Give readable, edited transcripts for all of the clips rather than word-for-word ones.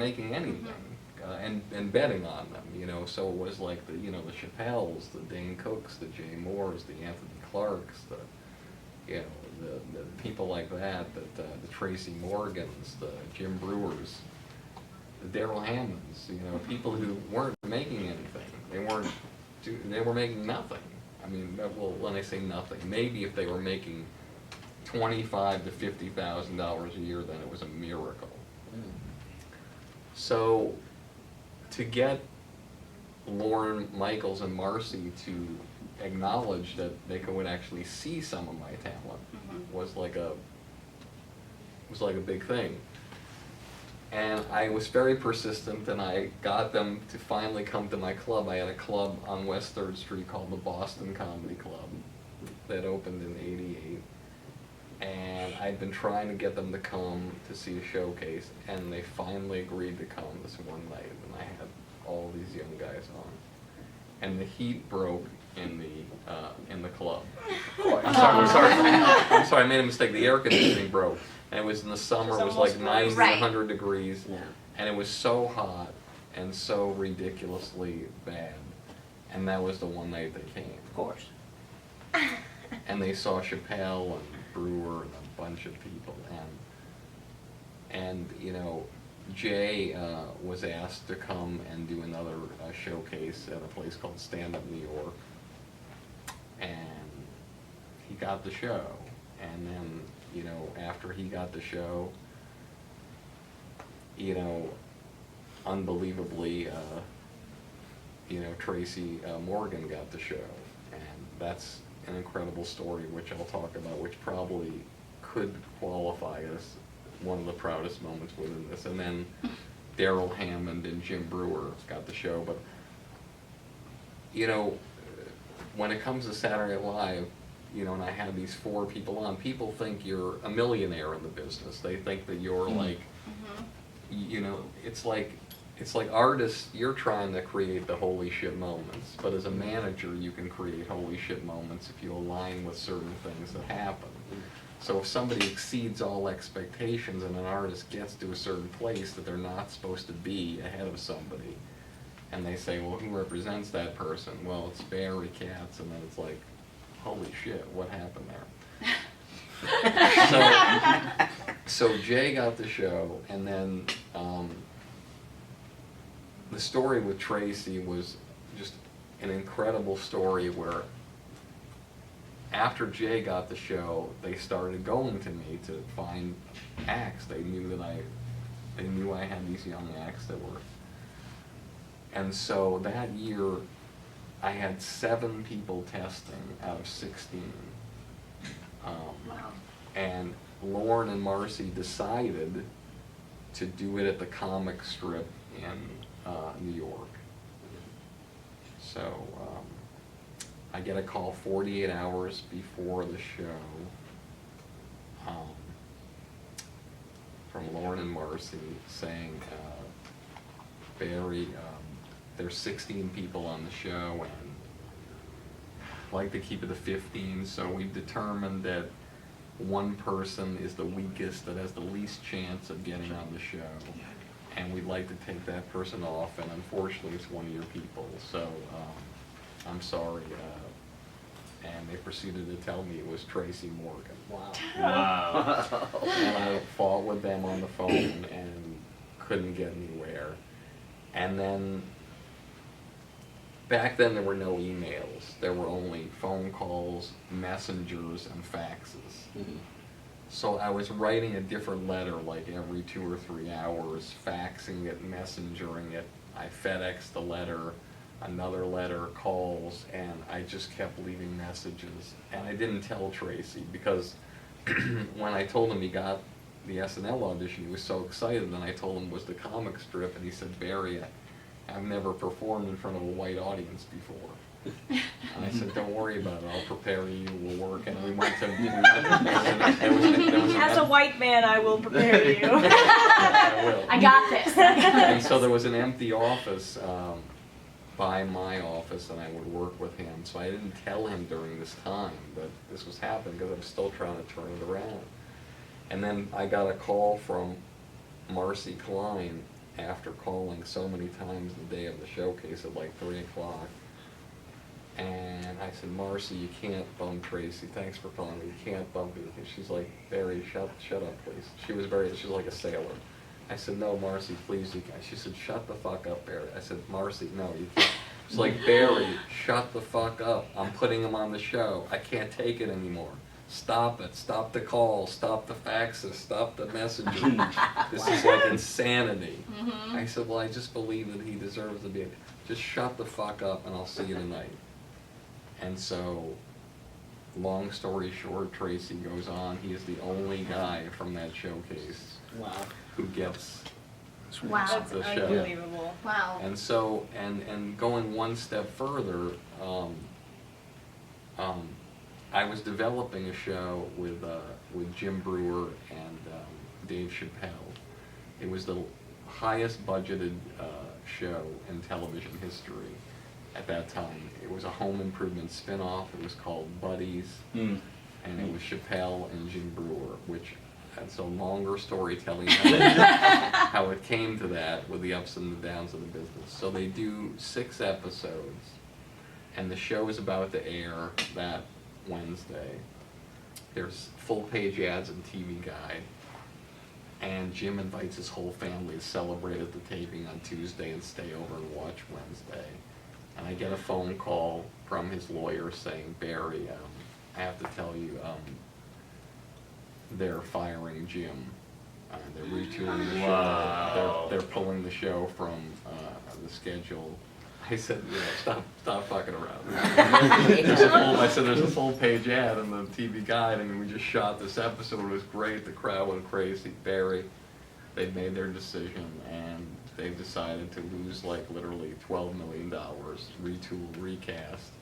making anything, and betting on them, you know. So it was like the, you know, the Chappelles, the Dane Cooks, the Jay Moores, the Anthony Clarks, the, you know, the people like that, the Tracy Morgans, the Jim Breuers, the Daryl Hammonds, you know, people who weren't making anything. They were making nothing. I mean, well, when I say nothing, maybe if they were making $25,000 to $50,000 a year, then it was a miracle. So, to get Lorne Michaels and Marcy to acknowledge that they could actually see some of my talent was like a big thing. And I was very persistent, and I got them to finally come to my club. I had a club on West 3rd Street called the Boston Comedy Club that opened in '88. And I'd been trying to get them to come to see a showcase, and they finally agreed to come this one night, and I had all these young guys on. And the heat broke in the club. I'm sorry, I made a mistake. The air conditioning broke. And it was in the summer, it was like 90, 100 degrees, and it was so hot and so ridiculously bad. And that was the one night they came. Of course. And they saw Chappelle and Breuer and a bunch of people. And you know, Jay was asked to come and do another showcase at a place called Stand Up New York. And he got the show. And then, you know, after he got the show, you know, unbelievably, you know, Tracy Morgan got the show. And that's an incredible story, which I'll talk about, which probably could qualify as one of the proudest moments within this. And then Daryl Hammond and Jim Breuer got the show. But, you know, when it comes to Saturday Night Live, you know, and I had these 4 people on, people think you're a millionaire in the business. They think that you're like, you know, it's like artists, you're trying to create the holy shit moments, but as a manager, you can create holy shit moments if you align with certain things that happen. So if somebody exceeds all expectations and an artist gets to a certain place that they're not supposed to be ahead of somebody, and they say, well, who represents that person? Well, it's Barry Katz, and then it's like, holy shit, what happened there? So Jay got the show, and then the story with Tracy was just an incredible story where after Jay got the show, they started going to me to find acts. They knew I had these young acts that were, and so that year I had 7 people testing out of 16. And Lorne and Marcy decided to do it at the comic strip in New York. So I get a call 48 hours before the show from Lorne and Marcy saying, Barry, there's 16 people on the show, and I'd like to keep it to 15, so we've determined that one person is the weakest, that has the least chance of getting on the show, and we'd like to take that person off, and unfortunately it's one of your people, so I'm sorry. And they proceeded to tell me it was Tracy Morgan. Wow. And I fought with them on the phone and couldn't get anywhere. And then back then there were no emails. There were only phone calls, messengers, and faxes. So I was writing a different letter like every 2 or 3 hours, faxing it, messengering it. I FedExed the letter, another letter, calls, and I just kept leaving messages. And I didn't tell Tracy because when I told him he got the SNL audition, he was so excited, and I told him it was the comic strip, and he said, Barry, I've never performed in front of a white audience before. And I said, don't worry about it, I'll prepare you, we'll work. And we went to, as a white man, I will prepare you. I will. I got this. And so there was an empty office by my office, and I would work with him. So I didn't tell him during this time that this was happening because I was still trying to turn it around. And then I got a call from Marcy Klein after calling so many times the day of the showcase at like 3 o'clock. And I said, Marcy, you can't bump Tracy. Thanks for calling me. You can't bump me. And she's like, Barry, shut up, please. She was like a sailor. I said, no, Marcy, please. You can't. She said, shut the fuck up, Barry. I said, Marcy, no, you can't. She's like, Barry, shut the fuck up. I'm putting him on the show. I can't take it anymore. Stop it. Stop the calls. Stop the faxes. Stop the messaging. This is like insanity. Mm-hmm. I said, well, I just believe that he deserves to be. Just shut the fuck up and I'll see you tonight. And so, long story short, Tracy goes on. He is the only guy from that showcase who gets Wow. That's the show. unbelievable. Wow. And so, and going one step further, I was developing a show with Jim Breuer and Dave Chappelle. It was the highest budgeted show in television history at that time. It was a home improvement spin-off. It was called Buddies, and it was Chappelle and Jim Breuer, which that's a longer story telling how it came to that with the ups and the downs of the business. So they do 6 episodes, and the show is about to air that Wednesday. There's full-page ads in TV Guide, and Jim invites his whole family to celebrate at the taping on Tuesday and stay over and watch Wednesday. And I get a phone call from his lawyer saying, Barry, I have to tell you, they're firing Jim. They're retooling the show. They're pulling the show from the schedule. I said, stop fucking around. I said, there's a full-page ad in the TV Guide. I mean, we just shot this episode. It was great. The crowd went crazy. Barry, they've made their decision, and they've decided to lose like literally $12 million, retool, recast,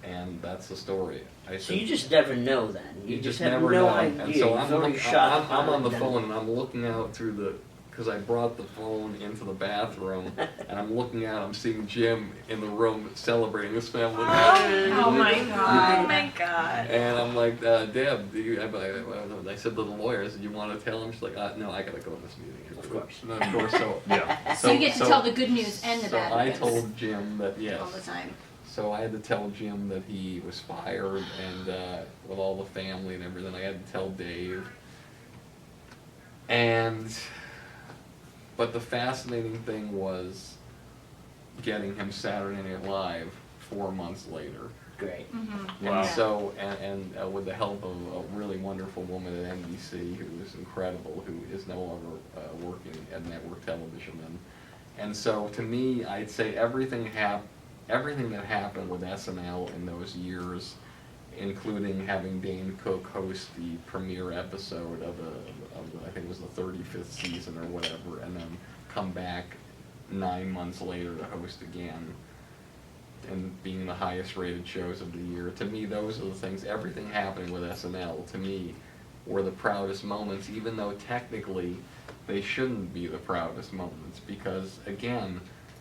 and that's the story. I So said, you just never know then. You just have never no know. idea. And so You've already shot I'm on the it, phone and I'm looking out through the, because I brought the phone into the bathroom, and I'm looking out, I'm seeing Jim in the room celebrating his family. Oh my god. Oh my god. And I'm like, Deb, I said to the lawyer, I said, you want to tell him? She's like, no, I gotta go to this meeting. Of course. No, of course, so. Yeah. So you get to tell the good news and the So bad I news told Jim that, yes. all the time. So I had to tell Jim that he was fired, and with all the family and everything, I had to tell Dave. But the fascinating thing was getting him Saturday Night Live 4 months later. Great. Mm-hmm. Wow. And so, and with the help of a really wonderful woman at NBC who is incredible, who is no longer working at network television. And so, to me, I'd say everything that happened with SNL in those years, including having Dane Cook host the premiere episode of I think it was the 35th season or whatever, and then come back 9 months later to host again, and being the highest rated shows of the year. To me, those are the things, everything happening with SNL, to me, were the proudest moments, even though technically they shouldn't be the proudest moments, because again,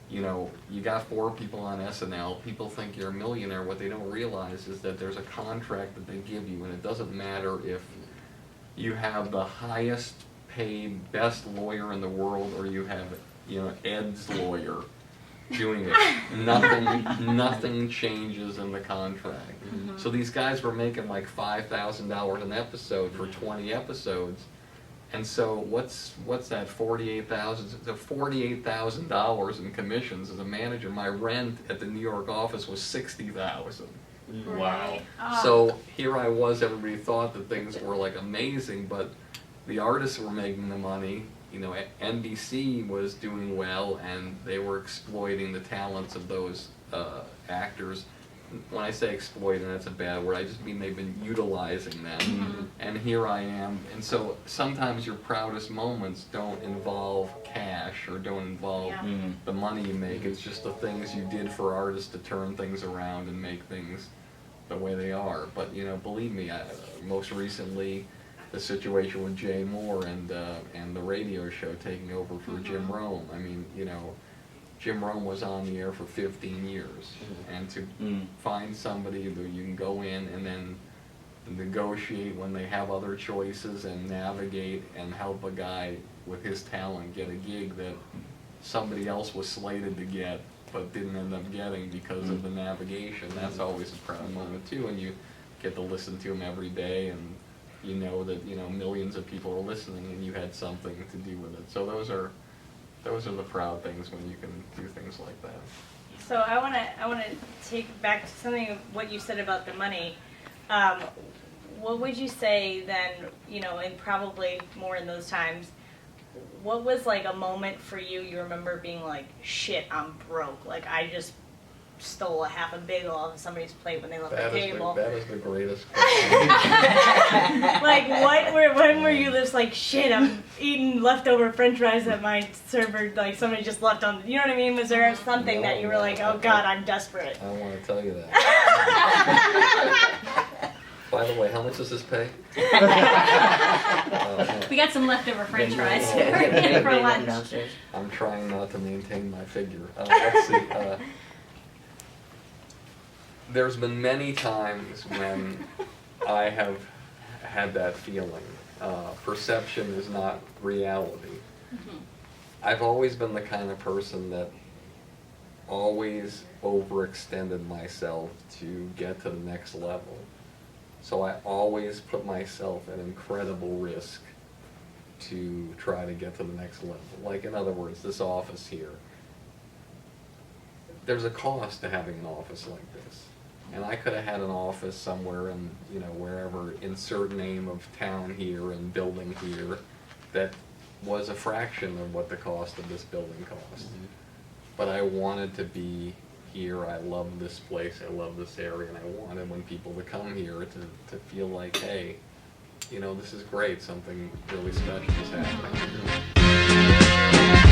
you know, you got 4 people on SNL, people think you're a millionaire. What they don't realize is that there's a contract that they give you, and it doesn't matter if you have the highest paid, best lawyer in the world, or you have, you know, Ed's lawyer doing it. Nothing changes in the contract. Mm-hmm. So these guys were making like $5,000 an episode for 20 episodes. And so what's that, $48,000? So $48,000 in commissions as a manager. My rent at the New York office was $60,000. Wow. So here I was, everybody thought that things were like amazing, but the artists were making the money. You know, NBC was doing well, and they were exploiting the talents of those actors. When I say exploiting, that's a bad word. I just mean they've been utilizing them. Mm-hmm. And here I am. And so sometimes your proudest moments don't involve cash or don't involve Yeah. the money you make. It's just the things you did for artists to turn things around and make things the way they are. But, you know, believe me, most recently, the situation with Jay Mohr and the radio show taking over for Jim Rome. I mean, you know, Jim Rome was on the air for 15 years, and to find somebody that you can go in and then negotiate when they have other choices and navigate and help a guy with his talent, get a gig that somebody else was slated to get but didn't end up getting because of the navigation. That's always a proud moment too, and you get to listen to him every day, and you know that millions of people are listening, and you had something to do with it. So those are the proud things when you can do things like that. So I wanna take back to something of what you said about the money. What would you say then, and probably more in those times, what was like a moment for you remember being like, shit, I'm broke, like I just stole a half a bagel off somebody's plate when they left the table? That is the greatest question. Like when were you just like, shit, I'm eating leftover french fries that my server, like somebody just left on, you know what I mean? Was there something that you were like, oh God, I'm desperate? I don't want to tell you that. By the way, how much does this pay? We got some leftover french fries Big for one lunch. downstairs. I'm trying not to maintain my figure. Let's see. There's been many times when I have had that feeling. Perception is not reality. Mm-hmm. I've always been the kind of person that always overextended myself to get to the next level. So I always put myself at incredible risk to try to get to the next level. Like, in other words, this office here. There's a cost to having an office like this. And I could have had an office somewhere in, wherever, insert name of town here and building here, that was a fraction of what the cost of this building cost. Mm-hmm. But I wanted to be here. I love this place, I love this area, and I wanted when people to come here to feel like, hey, this is great, something really special is happening here.